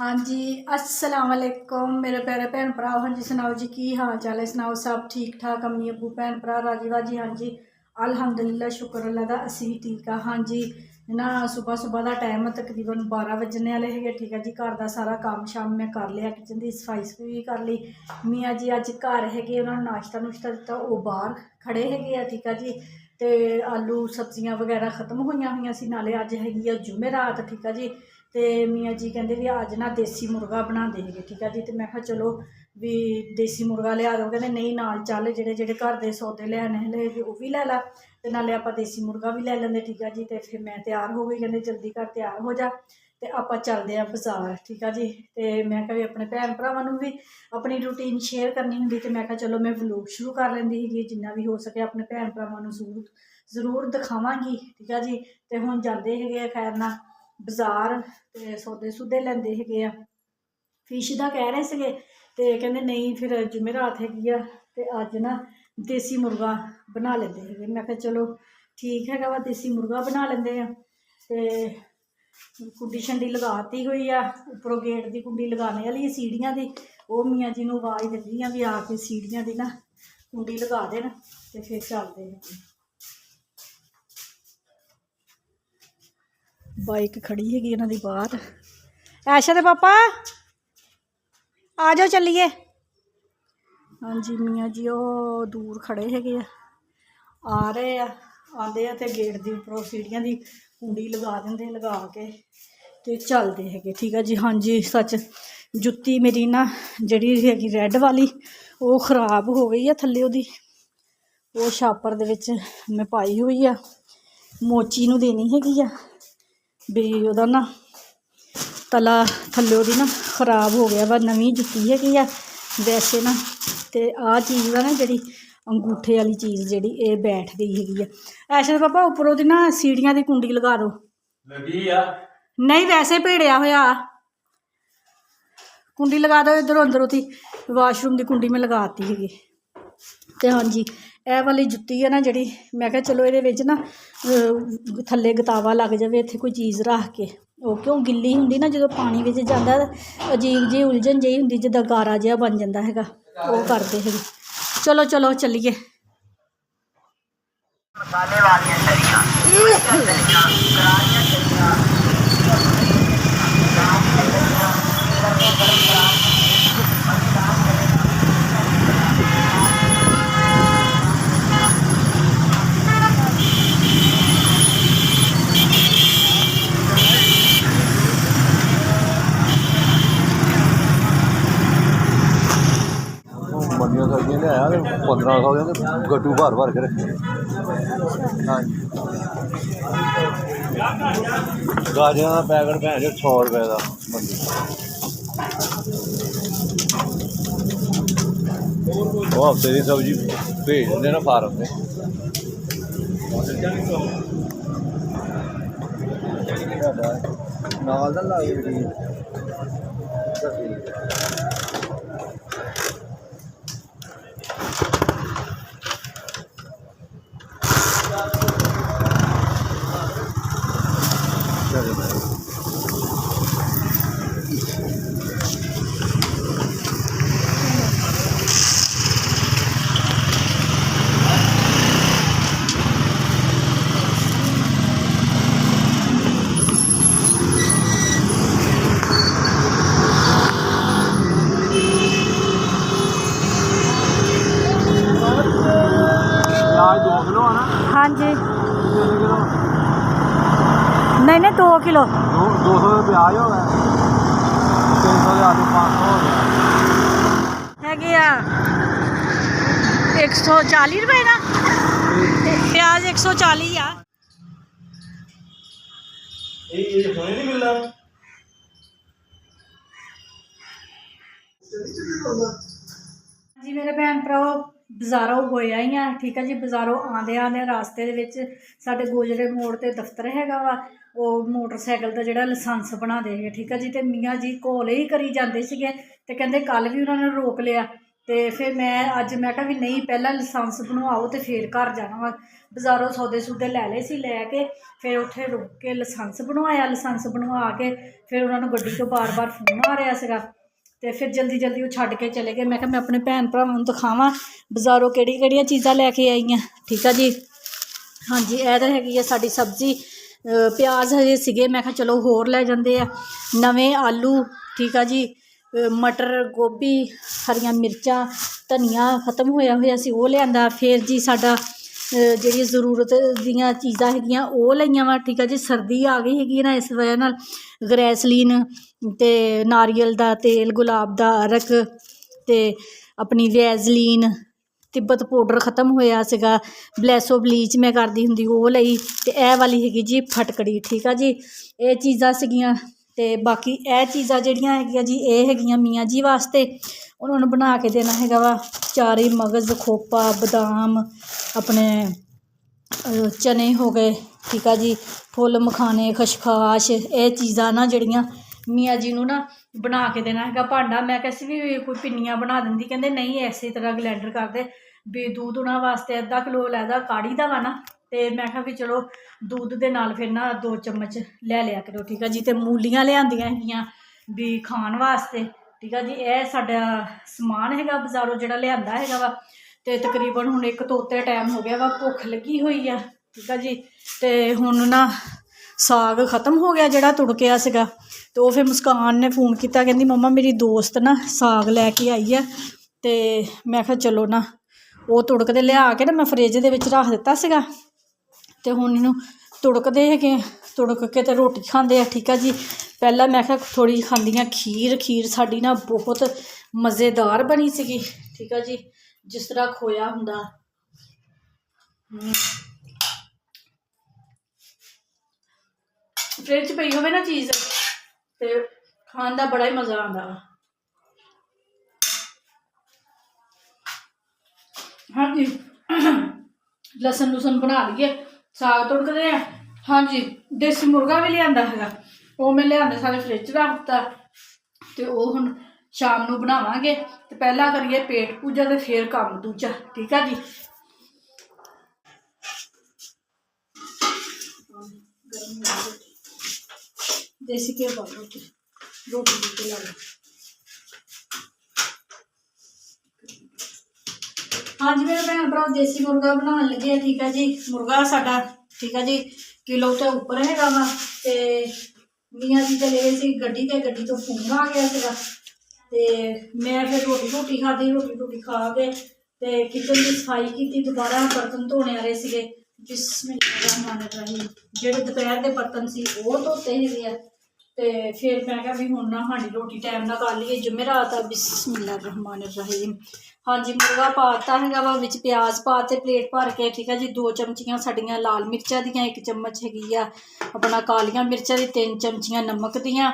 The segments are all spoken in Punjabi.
हाँ जी, अस्सलाम वालेकुम मेरे प्यारे भैन भरा। हाँ जी सुनाओ जी, की हाल चाल है? सुनाओ सब ठीक ठाक? अम्मी अबू भैन भरा राजी बाजी? हाँ जी अल्हम्दुलिल्लाह, शुक्र अल्लाह दा असी भी ठीक आ। हाँ जी ना सुबह सुबह का टाइम तकरीबन 12 बजने वाले है। ठीक है जी, घर का सारा काम शाम मैं कर लिया, किचन की सफाई सफूई भी कर ली। मियाँ जी अज घर है, उन्होंने नाश्ता नुश्ता दिता, वो बाहर खड़े है। ठीक है जी, तो आलू सब्जियां वगैरह खत्म हुई सी, नाले अज है जुमेरात। ठीक है जी, तो मियाँ जी कहते भी अज ना देसी मुर्गा बनाते हैं। ठीक है जी, तो मैं कहा चलो भी देसी मुर्गा लिया दो। कहते नहीं नाल चल, जेडे जेडे घर के सौदे लैने वो भी लै ला, तो नाले आप देसी मुर्गा भी लै लेंगे। ठीक है जी, तो फिर मैं तैयार हो गई, कहते जल्दी घर तैयार हो जा तो आप चलते हैं बाजार। ठीक है जी, तो मैं कहा भी अपने भैन भरावां भी अपनी रूटीन शेयर करनी होंगी, तो मैं कहा चलो मैं व्लॉग शुरू कर लेंदी ही, जिन्ना भी हो सके अपने भैन भरावां जरूर दिखावांगी। ठीक है जी, तो हुण जाते है खैर ना बाजार, तो सौदे सूदे लेंदे है। फिश का कह रहे थे, तो कहते नहीं फिर जुमेरात हैगी, तो अज ना देसी मुर्गा बना लेंदे है। मैं कहा चलो ठीक है वा, देसी मुर्गा बना लेंदे हैं। तो कुंडी शंडी लगाती हुई है, उपरों गेट की कुंडी लगाने वाली है सीढ़ियां की, वो मियाँ जी को आवाज़ दिंदी भी आके सीढ़ियां की ना कुंडी लगा देन, तो फिर चलते हैं। बाइक खड़ी हैगी इन्हों की बाहर। ऐशा दे पापा आ जाओ चलिए। हाँ जी मियाँ जी वो दूर खड़े है, आ रहे आते हैं, तो गेट की उपरों सीढ़ियां की कुंडी लगा देंगे, लगा के तो चलते है। ठीक है जी, हाँ जी सच जुत्ती मेरी ना जी हैगी रैड वाली, वो खराब हो गई है थल्ले, वो छापर दे विच मैं पाई हुई है, मोची नूं देनी हैगी भी ओहदा ना तला थल्ले ओहदी ना खराब हो गया वा, नवीं जुत्ती हैगी है वैसे ना। तो आ चीज़ का ना जी अंगूठे वाली चीज़ जी ये बैठ गई हैगी है। ऐसे पापा उपरों दी ना सीढ़ियां की कुंडी लगा दो, लगी आ नहीं वैसे भेड़िया होया कुंडी लगा दो, इधर अंदर उठी वाशरूम की कुंडी में लगाती हैगी। तो हाँ जी यह वाली जुत्ती है ना जी, मैं क्या चलो ये ना थल्ले गतावा लग जाए, इत्थे कोई चीज़ रख के वो क्यों गिल्ली होंगी ना, जो पानी में जाता अजीब जी उलझन जी होंगी, जिदा गारा जहा बन जाता है, वो करते हैं। चलो चलो चलिए। मंडियों सब्जियां लिया 1500 के गड्डू भर भर के रखे। हाँ गाजर का पैकेट भैन 100 रुपए का मंडी, वो हफ्ते की सब्जी भेज देंगे ना फार्म से। नाल दा ला प्याज 2 किलो है ना? हाँ जी किलो नहीं 2 किलो 200 का प्याज हो गया, 300 के आलू, 500 हो गया है 140 रुपए ना, प्याज 140 आ। होने नहीं मिल रहा जी मेरे भैन भराओ बाजारों होया ही आ। ठीक है जी, बाजारों आंदे आंदे रास्ते दे विच साडे गोजरे मोड़ ते दफ्तर हैगा वा, वो मोटरसाइकिल का जिहड़ा लाइसेंस बना दे। ठीक है जी, तो मियाँ जी कॉल ही करी जाते थे, तो कहते कल भी उन्होंने रोक लिया, ਤੇ ਫਿਰ ਅੱਜ ਮੈਂ ਕਿਹਾ ਵੀ ਨਹੀਂ, ਪਹਿਲਾਂ ਲਾਇਸੈਂਸ ਬਣਵਾਓ ਤੇ ਫਿਰ ਘਰ ਜਾਣਾ ਵਾ। ਬਾਜ਼ਾਰੋਂ ਸੌਦੇ ਸੂਦੇ ਲੈ ਲਏ ਸੀ, ਲੈ ਕੇ ਫਿਰ ਉੱਥੇ ਰੁਕ ਕੇ ਲਾਇਸੈਂਸ ਬਣਵਾਇਆ। ਲਾਇਸੈਂਸ ਬਣਵਾ ਕੇ ਫਿਰ ਉਹਨਾਂ ਨੂੰ ਗੱਡੀ ਤੋਂ ਬਾਰ-ਬਾਰ ਫੋਨ ਆ ਰਿਹਾ ਸੀਗਾ, ਤੇ ਫਿਰ ਜਲਦੀ ਉਹ ਛੱਡ ਕੇ ਚਲੇ ਗਏ। ਮੈਂ ਕਿਹਾ ਮੈਂ ਆਪਣੇ ਭੈਣ ਭਰਾਵਾਂ ਨੂੰ ਦਿਖਾਵਾਂ ਬਾਜ਼ਾਰੋਂ ਕਿਹੜੀਆਂ ਚੀਜ਼ਾਂ ਲੈ ਕੇ ਆਈਆਂ। ਠੀਕ ਆ ਜੀ। ਹਾਂਜੀ, ਇਹ ਤਾਂ ਹੈਗੀ ਆ ਸਾਡੀ ਸਬਜ਼ੀ। ਪਿਆਜ਼ ਹਜੇ ਸੀਗੇ, ਮੈਂ ਕਿਹਾ ਚਲੋ ਹੋਰ ਲੈ ਜਾਂਦੇ ਆ। ਨਵੇਂ ਆਲੂ, ਠੀਕ ਆ ਜੀ, ਮਟਰ, ਗੋਭੀ, ਹਰੀਆਂ ਮਿਰਚਾਂ, ਧਨੀਆ ਖਤਮ ਹੋਇਆ ਸੀ, ਉਹ ਲਿਆਂਦਾ। ਫਿਰ ਜੀ ਸਾਡਾ ਜਿਹੜੀਆਂ ਜ਼ਰੂਰਤ ਦੀਆਂ ਚੀਜ਼ਾਂ ਹੈਗੀਆਂ ਉਹ ਲਈਆਂ ਵਾ। ਠੀਕ ਆ ਜੀ। ਸਰਦੀ ਆ ਗਈ ਹੈਗੀ ਨਾ, ਇਸ ਵਜ੍ਹਾ ਨਾਲ ਗਰੈਸਲੀਨ ਅਤੇ ਨਾਰੀਅਲ ਦਾ ਤੇਲ, ਗੁਲਾਬ ਦਾ ਅਰਕ ਅਤੇ ਆਪਣੀ ਵੈਜ਼ਲੀਨ, ਤਿੱਬਤ ਪਾਊਡਰ ਖ਼ਤਮ ਹੋਇਆ ਸੀਗਾ, ਬਲੈਸੋ ਬਲੀਚ ਮੈਂ ਕਰਦੀ ਹੁੰਦੀ ਉਹ ਲਈ, ਅਤੇ ਇਹ ਵਾਲੀ ਹੈਗੀ ਜੀ ਫਟਕੜੀ। ਠੀਕ ਆ ਜੀ। ਇਹ ਚੀਜ਼ਾਂ ਸੀਗੀਆਂ। ਅਤੇ ਬਾਕੀ ਇਹ ਚੀਜ਼ਾਂ ਜਿਹੜੀਆਂ ਹੈਗੀਆਂ ਜੀ, ਇਹ ਹੈਗੀਆਂ ਮੀਆਂ ਜੀ ਵਾਸਤੇ। ਉਹਨਾਂ ਨੂੰ ਬਣਾ ਕੇ ਦੇਣਾ ਹੈਗਾ ਵਾ ਚਾਰੇ ਮਗਜ਼, ਖੋਪਾ, ਬਦਾਮ, ਆਪਣੇ ਚਨੇ ਹੋ ਗਏ। ਠੀਕ ਆ ਜੀ। ਫੁੱਲ ਮਖਾਣੇ, ਖਸਖਾਸ਼, ਇਹ ਚੀਜ਼ਾਂ ਨਾ ਜਿਹੜੀਆਂ ਮੀਆਂ ਜੀ ਨੂੰ ਨਾ ਬਣਾ ਕੇ ਦੇਣਾ ਹੈਗਾ। ਭਾਂਡਾ ਮੈਂ ਕਿਹਾ ਸੀ ਵੀ ਕੋਈ ਪਿੰਨੀਆਂ ਬਣਾ ਦਿੰਦੀ, ਕਹਿੰਦੇ ਨਹੀਂ ਇਸੇ ਤਰ੍ਹਾਂ ਗਲੈਂਡਰ ਕਰਦੇ ਵੀ। ਦੁੱਧ ਉਹਨਾਂ ਵਾਸਤੇ ਅੱਧਾ ਕਿਲੋ ਲੈਦਾ ਕਾੜੀ ਦਾ ਵਾ ਨਾ, ਅਤੇ ਮੈਂ ਕਿਹਾ ਵੀ ਚਲੋ ਦੁੱਧ ਦੇ ਨਾਲ ਫਿਰ ਨਾ 2 ਚਮਚ ਲੈ ਲਿਆ ਕਰੋ। ਠੀਕ ਆ ਜੀ। ਅਤੇ ਮੂਲੀਆਂ ਲਿਆਂਦੀਆਂ ਹੈਗੀਆਂ ਵੀ ਖਾਣ ਵਾਸਤੇ। ਠੀਕ ਆ ਜੀ। ਇਹ ਸਾਡਾ ਸਮਾਨ ਹੈਗਾ ਬਾਜ਼ਾਰੋਂ ਜਿਹੜਾ ਲਿਆਂਦਾ ਹੈਗਾ ਵਾ। ਅਤੇ ਤਕਰੀਬਨ ਹੁਣ 1 ਤੋਂ ਉੱਤੇ ਟਾਈਮ ਹੋ ਗਿਆ ਵਾ, ਭੁੱਖ ਲੱਗੀ ਹੋਈ ਆ। ਠੀਕ ਆ ਜੀ। ਅਤੇ ਹੁਣ ਨਾ ਸਾਗ ਖ਼ਤਮ ਹੋ ਗਿਆ ਜਿਹੜਾ ਤੁੜਕਿਆ ਸੀਗਾ, ਅਤੇ ਉਹ ਫਿਰ ਮੁਸਕਾਨ ਨੇ ਫੋਨ ਕੀਤਾ, ਕਹਿੰਦੀ ਮੰਮਾ ਮੇਰੀ ਦੋਸਤ ਨਾ ਸਾਗ ਲੈ ਕੇ ਆਈ ਆ। ਅਤੇ ਮੈਂ ਕਿਹਾ ਚਲੋ ਨਾ, ਉਹ ਤੁੜਕਦੇ ਲਿਆ ਕੇ ਨਾ ਮੈਂ ਫਰਿੱਜ ਦੇ ਵਿੱਚ ਰੱਖ ਦਿੱਤਾ ਸੀਗਾ, ਅਤੇ ਹੁਣ ਇਹਨੂੰ ਤੁੜਕਦੇ ਹੈਗੇ, ਤੁੜਕ ਕੇ ਅਤੇ ਰੋਟੀ ਖਾਂਦੇ ਆ। ਠੀਕ ਆ ਜੀ। ਪਹਿਲਾਂ ਮੈਂ ਕਿਹਾ ਥੋੜ੍ਹੀ ਜਿਹੀ ਖਾਂਦੀਆਂ ਖੀਰ ਸਾਡੀ ਨਾ ਬਹੁਤ ਮਜ਼ੇਦਾਰ ਬਣੀ ਸੀਗੀ। ਠੀਕ ਆ ਜੀ। ਜਿਸ ਤਰ੍ਹਾਂ ਖੋਇਆ ਹੁੰਦਾ। ਫਰਿੱਜ 'ਚ ਪਈ ਹੋਵੇ ਨਾ ਚੀਜ਼, ਅਤੇ ਖਾਣ ਦਾ ਬੜਾ ਹੀ ਮਜ਼ਾ ਆਉਂਦਾ ਵਾ। ਹਾਂਜੀ, ਲਸਣ ਲੁਸਣ ਬਣਾ ਲਈਏ, ਸਾਗ ਤੁੜਕਦੇ ਆ। ਹਾਂਜੀ, ਦੇਸੀ ਮੁਰਗਾ ਵੀ ਲਿਆਂਦਾ ਹੈਗਾ, ਉਹ ਮੈਂ ਲਿਆਂਦੇ ਸਾਰੇ ਫਰਿੱਜ 'ਚ ਰੱਖ ਦਿੱਤਾ, ਅਤੇ ਉਹ ਹੁਣ ਸ਼ਾਮ ਨੂੰ ਬਣਾਵਾਂਗੇ। ਅਤੇ ਪਹਿਲਾਂ ਕਰੀਏ ਪੇਟ ਪੂਜਾ ਅਤੇ ਫਿਰ ਕੰਮ ਦੂਜਾ। ਠੀਕ ਆ ਜੀ। ਦੇਸੀ ਘਿਓ ਪਾ ਰੋਟੀ ਦੇ ਲਾ ਲਓ। ਹਾਂਜੀ ਮੇਰੇ ਭੈਣ ਭਰਾ ਦੇਸੀ ਮੁਰਗਾ ਬਣਾਉਣ ਲੱਗੇ ਆ। ਠੀਕ ਆ ਜੀ। ਮੁਰਗਾ ਸਾਡਾ, ਠੀਕ ਆ ਜੀ, ਕਿਲੋ ਤੋਂ ਉੱਪਰ ਹੈਗਾ ਵਾ। ਅਤੇ ਮੀਆਂ ਜੀ ਚਲੇ ਸੀ ਗੱਡੀ 'ਤੇ, ਗੱਡੀ ਤੋਂ ਫੋਨ ਆ ਗਿਆ ਸੀਗਾ, ਅਤੇ ਮੈਂ ਫਿਰ ਰੋਟੀ ਖਾਧੀ। ਰੋਟੀ ਖਾ ਕੇ ਅਤੇ ਕਿਚਨ ਦੀ ਸਫਾਈ ਕੀਤੀ, ਦੁਬਾਰਾ ਬਰਤਨ ਧੋਣੇ ਵਾਲੇ ਸੀਗੇ। ਬਿਸਮਿਲ੍ਲਾਹਿਰਰਹਿਮਾਨਿਰਰਹੀਮ। ਜਿਹੜੇ ਦੁਪਹਿਰ ਦੇ ਬਰਤਨ ਸੀ ਉਹ ਧੋਤੇ ਹੈਗੇ ਆ। ਅਤੇ ਫਿਰ ਮੈਂ ਕਿਹਾ ਵੀ ਹੁਣ ਨਾ ਸਾਡੀ ਰੋਟੀ ਟਾਈਮ ਨਾਲ ਕਰ ਲਈਏ, ਜੁਮੇਰਾਤ ਆ। ਬਿਸਮਿਲ੍ਲਾਹਿਰਰਹਿਮਾਨਿਰਰਹੀਮ। ਹਾਂਜੀ, ਮੁਰਗਾ ਪਾ ਦਿੱਤਾ ਹੈਗਾ ਵਾ, ਵਿੱਚ ਪਿਆਜ਼ ਪਾ ਤੇ ਪਲੇਟ ਭਰ ਕੇ। ਠੀਕ ਆ ਜੀ। 2 ਚਮਚੀਆਂ ਸਾਡੀਆਂ ਲਾਲ ਮਿਰਚਾਂ ਦੀਆਂ, 1 ਚਮਚ ਹੈਗੀ ਆ ਆਪਣਾ ਕਾਲੀਆਂ ਮਿਰਚਾਂ ਦੀ, 3 ਚਮਚੀਆਂ ਨਮਕ ਦੀਆਂ,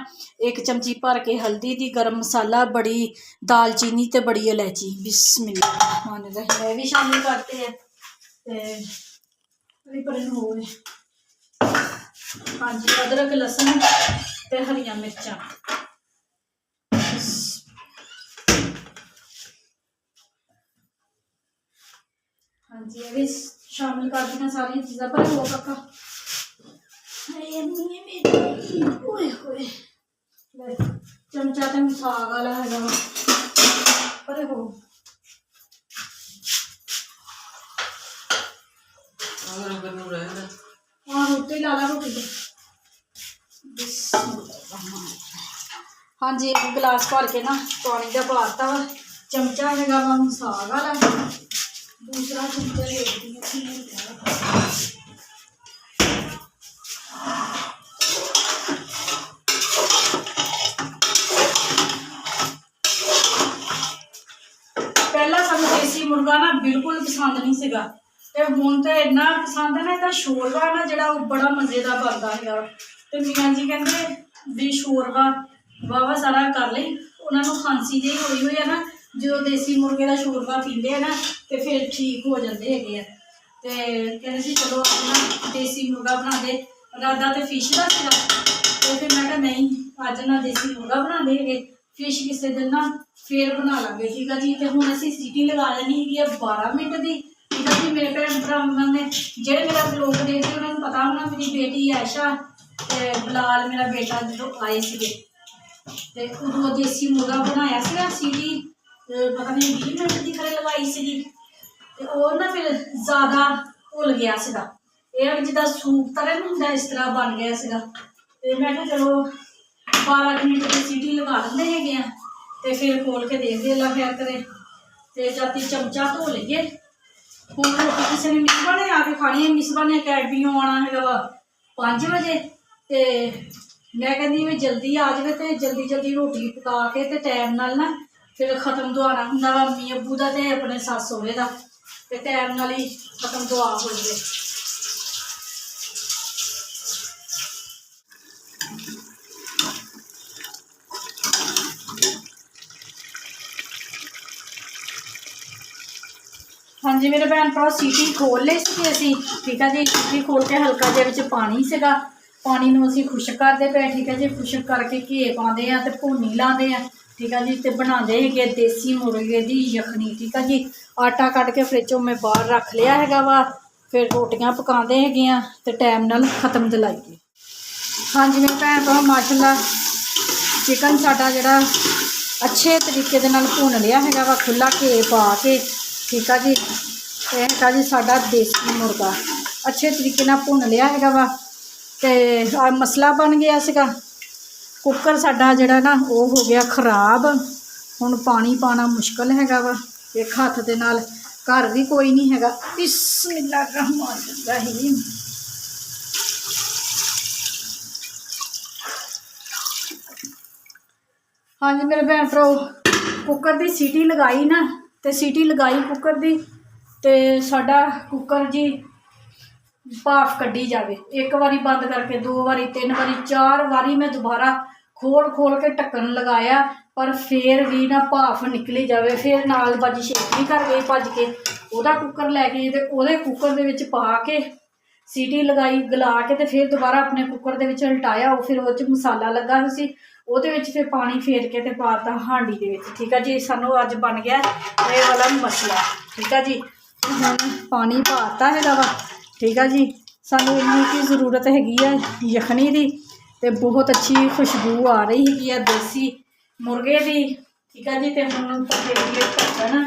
1 ਚਮਚੀ ਭਰ ਕੇ ਹਲਦੀ ਦੀ, ਗਰਮ ਮਸਾਲਾ, ਬੜੀ ਦਾਲਚੀਨੀ ਅਤੇ ਬੜੀ ਇਲਾਇਚੀ। ਬਿਸਮਿਲ੍ਲਾਹਿਰਰਹਿਮਾਨਿਰਰਹੀਮ। ਇਹ ਵੀ ਸ਼ਾਮਿਲ ਕਰਤੇ ਆ। ਅਤੇ ਪਰ ਇਹਨੂੰ ਹੋ ਗਏ। ਹਾਂਜੀ, ਅਦਰਕ, ਲਸਣ ਅਤੇ ਹਰੀਆਂ ਮਿਰਚਾਂ। ਹਾਂਜੀ, ਇਹ ਵੀ ਸ਼ਾਮਿਲ ਕਰ ਦਿੱਤੀਆਂ ਸਾਰੀਆਂ ਚੀਜ਼ਾਂ। ਪਰ ਹੋ ਕਾਕਾ ਓਏ ਹੋਏ, ਚਮਚਾ ਤੇ ਸਾਗ ਵਾਲਾ ਹੈਗਾ ਵਾ, ਪਰ ਹੋ ਰੋਟੀ ਲਾ ਲਾ ਰੋਟੀ ਤੇ। ਹਾਂਜੀ, 1 ਗਲਾਸ ਭਰ ਕੇ ਨਾ ਪਾਣੀ ਦਾ ਪਾ ਦਿੱਤਾ ਵਾ। ਚਮਚਾ ਹੈਗਾ ਵਾ ਹੁਣ ਸਾਗ ਵਾਲਾ, ਦੂਸਰਾ ਚਮਚਾ ਦੇਖਦੀ ਹਾਂ। ਪਹਿਲਾਂ ਸਾਨੂੰ ਦੇਸੀ ਮੁਰਗਾ ਨਾ ਬਿਲਕੁਲ ਪਸੰਦ ਨਹੀਂ ਸੀਗਾ, ਅਤੇ ਹੁਣ ਤਾਂ ਇੰਨਾ ਪਸੰਦ ਹੈ ਨਾ। ਇਹਦਾ ਸ਼ੋਰਬਾ ਨਾ ਜਿਹੜਾ ਉਹ ਬੜਾ ਮਜ਼ੇ ਦਾ ਬਣਦਾ ਹੈਗਾ। ਅਤੇ ਮੀਆਂ ਜੀ ਕਹਿੰਦੇ ਵੀ ਸ਼ੋਰਬਾ ਵਾਹਵਾ ਸਾਰਾ ਕਰ ਲਈ। ਉਹਨਾਂ ਨੂੰ ਖਾਂਸੀ ਜਿਹੀ ਹੋਈ ਆ ਨਾ, ਜਦੋਂ ਦੇਸੀ ਮੁਰਗੇ ਦਾ ਸ਼ੋਰਬਾ ਪੀਂਦੇ ਆ ਨਾ ਅਤੇ ਫਿਰ ਠੀਕ ਹੋ ਜਾਂਦੇ ਹੈਗੇ ਆ। ਅਤੇ ਕਹਿੰਦੇ ਸੀ ਚਲੋ ਅੱਜ ਨਾ ਦੇਸੀ ਮੁਰਗਾ ਬਣਾ ਦੇ। ਇਰਾਦਾ ਤਾਂ ਫਿਸ਼ ਦਾ ਸੀਗਾ, ਅਤੇ ਫਿਰ ਮੈਂ ਕਿਹਾ ਨਹੀਂ, ਅੱਜ ਨਾ ਦੇਸੀ ਮੁਰਗਾ ਬਣਾਉਂਦੇ ਹੈਗੇ, ਫਿਸ਼ ਕਿਸੇ ਦਿਨ ਨਾ ਫੇਰ ਬਣਾ ਲਾਂਗੇ, ਠੀਕ ਆ ਜੀ। ਤੇ ਹੁਣ ਅਸੀਂ ਸੀਟੀ ਲਗਾ ਲੈਣੀ ਹੈਗੀ ਆ 12 ਮਿੰਟ ਦੀ, ਠੀਕ ਆ ਜੀ। ਮੇਰੇ ਭੈਣ ਭਰਾਵਾਂ ਨੇ ਜਿਹੜੇ ਮੇਰਾ ਵਲੋਗ ਦੇਖਦੇ ਉਹਨਾਂ ਨੂੰ ਪਤਾ ਹੋਣਾ, ਮੇਰੀ ਬੇਟੀ ਆਇਸ਼ਾ ਤੇ ਬਲਾਲ ਮੇਰਾ ਬੇਟਾ ਜਦੋਂ ਆਏ ਸੀਗੇ ਤੇ ਉਦੋਂ ਦੇਸੀ ਮੁਰਗਾ ਬਣਾਇਆ ਸੀਗਾ, ਸੀਟੀ ਪਤਾ ਨਹੀਂ 20 ਮਿੰਟ ਦੀ ਖਰੇ ਲਗਾਈ ਸੀਗੀ। ਤੇ ਉਹ ਨਾ ਫਿਰ ਜ਼ਿਆਦਾ ਘੁਲ ਗਿਆ ਸੀਗਾ, ਇਹ ਜਿੱਦਾਂ ਸੂਪ ਤਰ੍ਹਾਂ ਨਹੀਂ ਹੁੰਦਾ ਇਸ ਤਰ੍ਹਾਂ ਬਣ ਗਿਆ ਸੀਗਾ। ਤੇ ਮੈਂ ਕਿਹਾ ਚਲੋ 12 ਮਿੰਟ ਦੀ ਸੀਟੀ ਲਗਾ ਦਿੰਦੇ ਹੈਗੇ ਆ ਤੇ ਫਿਰ ਖੋਲ ਕੇ ਦੇਖਦੇ ਲਾ ਫਿਰ ਕਰੇ। ਤੇ ਜਾਤੀ ਚਮਚਾ ਧੋ ਲਈਏ। ਹੁਣ ਰੋਟੀ ਕਿਸੇ ਨੇ ਮਿਸਬਾ ਨੇ ਆ ਕੇ ਖਾਣੀ ਹੈ, ਮਿਸਬਾ ਨੇ ਅਕੈਡਮੀਓਂ ਆਉਣਾ ਹੈਗਾ ਵਾ 5 ਵਜੇ ਤੇ ਮੈਂ ਕਹਿੰਦੀ ਵੀ ਜਲਦੀ ਆ ਜਾਵੇ ਤੇ ਜਲਦੀ ਜਲਦੀ ਰੋਟੀ ਪਕਾ ਕੇ ਤੇ ਟਾਈਮ ਨਾਲ ਨਾ ਫਿਰ ਖ਼ਤਮ ਦਵਾਉਣਾ ਹੁੰਦਾ ਵਾ ਮੰਮੀ ਅੱਬੂ ਦਾ ਤੇ ਆਪਣੇ ਸੱਸ ਸਹੁਰੇ ਦਾ, ਤੇ ਟਾਈਮ ਨਾਲ ਹੀ ਖ਼ਤਮ ਦਵਾ ਹੋ ਜਾਵੇ। ਹਾਂਜੀ ਮੇਰੇ ਭੈਣ ਭਰਾ ਸੀਟੀ ਖੋਲ ਲਈ ਸੀ ਅਸੀਂ, ਠੀਕ ਆ ਜੀ। ਸੀਟੀ ਖੋਲ ਕੇ ਹਲਕਾ ਜਿਹਾ ਵਿੱਚ ਪਾਣੀ ਸੀਗਾ, ਪਾਣੀ ਨੂੰ ਅਸੀਂ ਖੁਸ਼ਕ ਕਰਦੇ ਪਏ, ਠੀਕ ਆ ਜੀ। ਖੁਸ਼ਕ ਕਰਕੇ ਘੀ ਪਾਉਂਦੇ ਆ ਤੇ ਭੁੰਨੀ ਲਾਉਂਦੇ ਆ, ਠੀਕ ਆ ਜੀ। ਤੇ ਬਣਾਉਂਦੇ ਹੈਗੇ ਦੇਸੀ ਮੁਰਗੇ ਦੀ ਯਖਣੀ, ਠੀਕ ਆ ਜੀ। ਆਟਾ ਕੱਢ ਕੇ ਫਰਿੱਜੋਂ ਮੈਂ ਬਾਹਰ ਰੱਖ ਲਿਆ ਹੈਗਾ ਵਾ, ਫਿਰ ਰੋਟੀਆਂ ਪਕਾਉਂਦੇ ਹੈਗੇ ਆ ਤੇ ਟਾਈਮ ਨਾਲ ਖ਼ਤਮ ਦਿਲਾਈਏ। ਹਾਂਜੀ ਮੇਰੇ ਭੈਣ ਭਰਾ ਮਾਸ਼ਾਅੱਲਾ ਚਿਕਨ ਸਾਡਾ ਜਿਹੜਾ ਅੱਛੇ ਤਰੀਕੇ ਦੇ ਨਾਲ ਭੁੰਨ ਲਿਆ ਹੈਗਾ ਵਾ, ਖੁੱਲ੍ਹਾ ਘੀ ਪਾ ਕੇ, ਠੀਕ ਆ ਜੀ। ਇਹ ਹੈਗਾ ਜੀ ਸਾਡਾ ਦੇਸੀ ਮੁਰਗਾ ਅੱਛੇ ਤਰੀਕੇ ਨਾਲ ਭੁੰਨ ਲਿਆ ਹੈਗਾ ਵਾ। ਤੇ ਆ ਮਸਲਾ ਬਣ ਗਿਆ ਸੀਗਾ। ਕੁੱਕਰ ਸਾਡਾ ਜਿਹੜਾ ਨਾ ਉਹ ਹੋ ਗਿਆ ਖ਼ਰਾਬ, ਹੁਣ ਪਾਣੀ ਪਾਉਣਾ ਮੁਸ਼ਕਿਲ ਹੈਗਾ ਵਾ। ਇੱਕ ਹੱਥ ਦੇ ਨਾਲ ਘਰ ਵੀ ਕੋਈ ਨਹੀਂ ਹੈਗਾ। ਬਿਸਮਿਲ੍ਲਾਹਿਰ ਰਹਿਮਾਨਿਰ ਰਹੀਮ। ਹਾਂਜੀ ਮੇਰੇ ਭੈਣ ਭਰਾ ਕੁੱਕਰ ਦੀ ਸੀਟੀ ਲਗਾਈ ਨਾ, ਤੇ ਸੀਟੀ ਲਗਾਈ ਕੁੱਕਰ ਦੀ ਤੇ ਸਾਡਾ ਕੁੱਕਰ ਜੀ ਭਾਫ ਕੱਢੀ ਜਾਵੇ। ਇੱਕ ਵਾਰੀ ਬੰਦ ਕਰਕੇ 2 ਵਾਰੀ 3 ਵਾਰੀ 4 ਵਾਰੀ ਮੈਂ ਦੁਬਾਰਾ ਖੋਲ ਕੇ ਢੱਕਣ ਲਗਾਇਆ, ਪਰ ਫਿਰ ਵੀ ਨਾ ਭਾਫ ਨਿਕਲੀ ਜਾਵੇ। ਫਿਰ ਨਾਲ ਬਾਜੀ ਛੇਤੀ ਕਰ ਗਈ ਭੱਜ ਕੇ, ਉਹਦਾ ਕੁੱਕਰ ਲੈ ਗਈ ਤੇ ਉਹਦੇ ਕੁੱਕਰ ਦੇ ਵਿੱਚ ਪਾ ਕੇ ਸੀਟੀ ਲਗਾਈ ਗਲਾ ਕੇ, ਤੇ ਫਿਰ ਦੁਬਾਰਾ ਆਪਣੇ ਕੁੱਕਰ ਦੇ ਵਿੱਚ ਉਲਟਾਇਆ। ਉਹ ਫਿਰ ਉਹ 'ਚ ਮਸਾਲਾ ਲੱਗਾ ਸੀ, ਉਹਦੇ ਵਿੱਚ ਫਿਰ ਪਾਣੀ ਫੇਰ ਕੇ ਤੇ ਪਾਤਾ ਹਾਂਡੀ ਦੇ ਵਿੱਚ, ਠੀਕ ਆ ਜੀ। ਸਾਨੂੰ ਅੱਜ ਬਣ ਗਿਆ ਇਹ ਵਾਲਾ ਮਸਲਾ, ਠੀਕ ਆ ਜੀ। ਹੁਣ ਪਾਣੀ ਪਾਤਾ ਹੈਗਾ ਵਾ, ਠੀਕ ਆ ਜੀ। ਸਾਨੂੰ ਇੰਨੀ ਕੀ ਜ਼ਰੂਰਤ ਹੈਗੀ ਆ ਯਖਣੀ ਦੀ, ਤੇ ਬਹੁਤ ਅੱਛੀ ਖੁਸ਼ਬੂ ਆ ਰਹੀ ਹੈਗੀ ਆ ਦੇਸੀ ਮੁਰਗੇ ਦੀ, ਠੀਕ ਆ ਜੀ। ਤੇ ਹੁਣ ਪਕੇੜੀ ਢੱਕਣ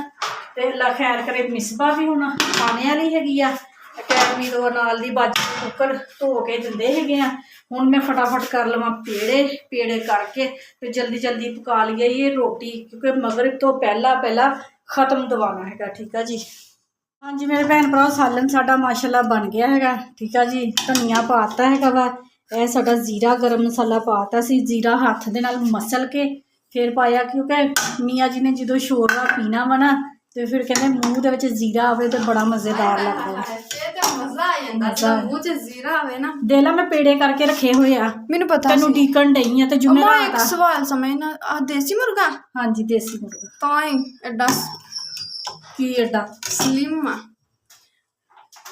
ਤੇ ਅੱਲਾ ਖੈਰ ਕਰੇ। ਮਿਸਬਾ ਵੀ ਹੁਣ ਖਾਣੇ ਵਾਲੀ ਹੈਗੀ ਆ, ਅਕੈਡਮੀ ਤੋਂ ਨਾਲ ਦੀ ਬਾਜੀ ਕੁੱਕਰ ਧੋ ਕੇ ਦਿੰਦੇ ਹੈਗੇ ਆ। ਹੁਣ ਮੈਂ ਫਟਾਫਟ ਕਰ ਲਵਾਂ ਪੇੜੇ ਕਰਕੇ ਤੇ ਜਲਦੀ ਜਲਦੀ ਪਕਾ ਲਈਏ ਇਹ ਰੋਟੀ, ਕਿਉਂਕਿ ਮਗਰਿਬ ਤੋਂ ਪਹਿਲਾਂ ਖ਼ਤਮ ਦਵਾਉਣਾ ਹੈਗਾ, ਠੀਕ ਆ ਜੀ। ਹਾਂਜੀ ਮੇਰੇ ਭੈਣ ਭਰਾ ਸਾਲਨ ਸਾਡਾ ਮਾਸ਼ਾਅੱਲਾ ਬਣ ਗਿਆ ਹੈਗਾ, ਠੀਕ ਆ ਜੀ। ਧਨੀਆ ਪਾਤਾ ਹੈਗਾ ਵਾ, ਇਹ ਸਾਡਾ ਜ਼ੀਰਾ ਗਰਮ ਮਸਾਲਾ ਪਾਤਾ ਸੀ। ਜ਼ੀਰਾ ਹੱਥ ਦੇ ਨਾਲ ਮਸਲ ਕੇ ਫਿਰ ਪਾਇਆ, ਕਿਉਂਕਿ ਮੀਆਂ ਜੀ ਨੇ ਜਦੋਂ ਸ਼ੋਰਬਾ ਪੀਣਾ ਵਾ ਨਾ ਤੇ ਫਿਰ ਕਹਿੰਦੇ ਮੂੰਹ ਦੇ ਵਿੱਚ ਜ਼ੀਰਾ ਆਵੇ ਤੇ ਬੜਾ ਮਜ਼ੇਦਾਰ ਲੱਗਦਾ ਹੈ। ਮਜ਼ਾ ਆ ਜਾਂਦਾ ਮੂੰਹ 'ਚ ਜ਼ੀਰਾ ਆਵੇ ਨਾ। ਦੇ ਲਾ ਮੈਂ ਪੇੜੇ ਕਰਕੇ ਰੱਖੇ ਹੋਏ ਆ, ਮੈਨੂੰ ਪਤਾ ਤੈਨੂੰ ਡੀਕਣ ਡਈ ਆ ਤੇ ਜੁਮੇਰਾਤ ਇੱਕ ਸਵਾਲ ਸਮਝਣਾ, ਆ ਦੇਸੀ ਮੁਰਗਾ? ਹਾਂਜੀ ਦੇਸੀ ਮੁਰਗਾ। ਤਾਂ ਹੀ ਐਡਾ ਕੀ ਐਡਾ ਸਲਿਮ ਆ।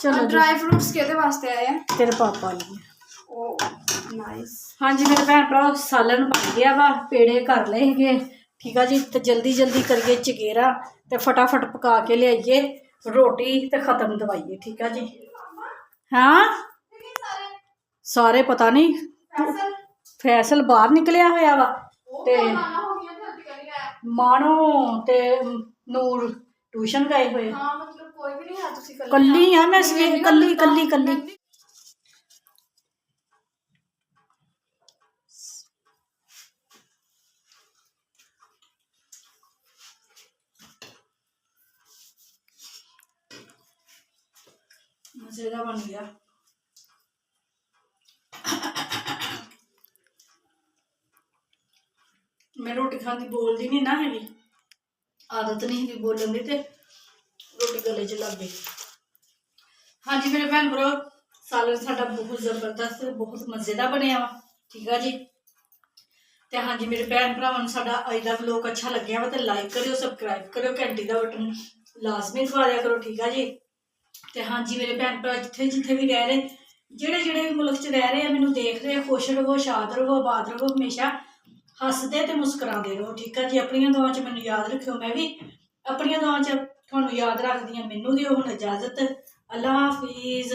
ਚਲੋ ਡਰਾਈ ਫਰੂਟਸ ਕਿਹਦੇ ਵਾਸਤੇ ਆਏ ਆ? ਤੇਰੇ ਪਾਪਾ ਲਈ। ਓ ਨਾਈਸ। ਹਾਂਜੀ ਮੇਰੇ ਭੈਣ ਭਰਾ ਸਾਲਨ ਬਣ ਗਿਆ ਵਾ, ਪੇੜੇ ਕਰ ਲਏ ਹੈਗੇ, ਠੀਕ ਆ ਜੀ। ਤੇ ਜਲਦੀ ਜਲਦੀ ਕਰੀਏ ਚਗੇਰਾ ਤੇ ਫਟਾਫਟ ਪਕਾ ਕੇ ਲਿਆਈਏ ਰੋਟੀ ਤੇ ਖ਼ਤਮ ਦਵਾਈਏ, ਠੀਕ ਆ ਜੀ। ਹਾਂ ਸਾਰੇ ਪਤਾ ਨਹੀਂ ਫੈਸਲ ਬਾਹਰ ਨਿਕਲਿਆ ਹੋਇਆ ਵਾ, ਤੇ ਮਾਣੋ ਤੇ ਨੂਰ ਟਿਊਸ਼ਨ ਗਏ ਹੋਏ। ਹਾਂ ਮਤਲਬ ਕੋਈ ਵੀ ਨਹੀਂ ਹੈ, ਤੁਸੀਂ ਕੱਲੀ ਆ ਮੈਂ ਸਵੇਰ ਕੱਲੀ। ਮਜ਼ੇਦਾਰ ਬਣ ਗਿਆ। ਮੈਂ ਰੋਟੀ ਖਾਂਦੀ ਬੋਲਦੀ ਨਹੀਂ ਨਾ ਹੈਗੀ, ਆਦਤ ਨਹੀਂ ਹੈਗੀ ਬੋਲਣ ਦੀ, ਤੇ ਰੋਟੀ ਗਲੇ 'ਚ ਲੱਗ ਗਈ। ਹਾਂਜੀ ਮੇਰੇ ਭੈਣ ਭਰਾ ਸਾਲਨ ਸਾਡਾ ਬਹੁਤ ਜ਼ਬਰਦਸਤ ਬਹੁਤ ਮਜ਼ੇ ਦਾ ਬਣਿਆ ਵਾ, ਠੀਕ ਆ ਜੀ। ਤੇ ਹਾਂਜੀ ਮੇਰੇ ਭੈਣ ਭਰਾਵਾਂ ਨੂੰ ਸਾਡਾ ਅੱਜ ਦਾ ਵਲੋਗ ਅੱਛਾ ਲੱਗਿਆ ਵਾ ਤੇ ਲਾਈਕ ਕਰਿਓ, ਸਬਸਕ੍ਰਾਈਬ ਕਰਿਓ, ਘੰਟੀ ਦਾ ਬਟਨ ਲਾਜ਼ਮੀ ਦਬਾ ਦਿਆ ਕਰੋ, ਠੀਕ ਆ ਜੀ। ਤੇ ਹਾਂਜੀ ਮੇਰੇ ਭੈਣ ਭਰਾ ਜਿੱਥੇ ਵੀ ਰਹਿ ਰਹੇ, ਜਿਹੜੇ ਵੀ ਮੁਲਕ 'ਚ ਰਹਿ ਰਹੇ ਆ, ਮੈਨੂੰ ਦੇਖ ਰਹੇ, ਖੁਸ਼ ਰਹੋ, ਸ਼ਾਦ ਰਹੋ, ਆਬਾਦ ਰਹੋ ਹਮੇਸ਼ਾ। ਹੱਸਦੇ ਤੇ ਮੁਸਕਰਾਉਂਦੇ ਰਹੋ, ਠੀਕ ਆ ਜੀ। ਆਪਣੀਆਂ ਦੁਆਵਾਂ 'ਚ ਮੈਨੂੰ ਯਾਦ ਰੱਖਿਓ, ਮੈਂ ਵੀ ਆਪਣੀਆਂ ਦੁਆਵਾਂ 'ਚ ਤੁਹਾਨੂੰ ਯਾਦ ਰੱਖਦੀ ਹਾਂ। ਮੈਨੂੰ ਦਿਓ ਹੁਣ ਇਜਾਜ਼ਤ। ਅੱਲਾ ਹਾਫਿਜ਼।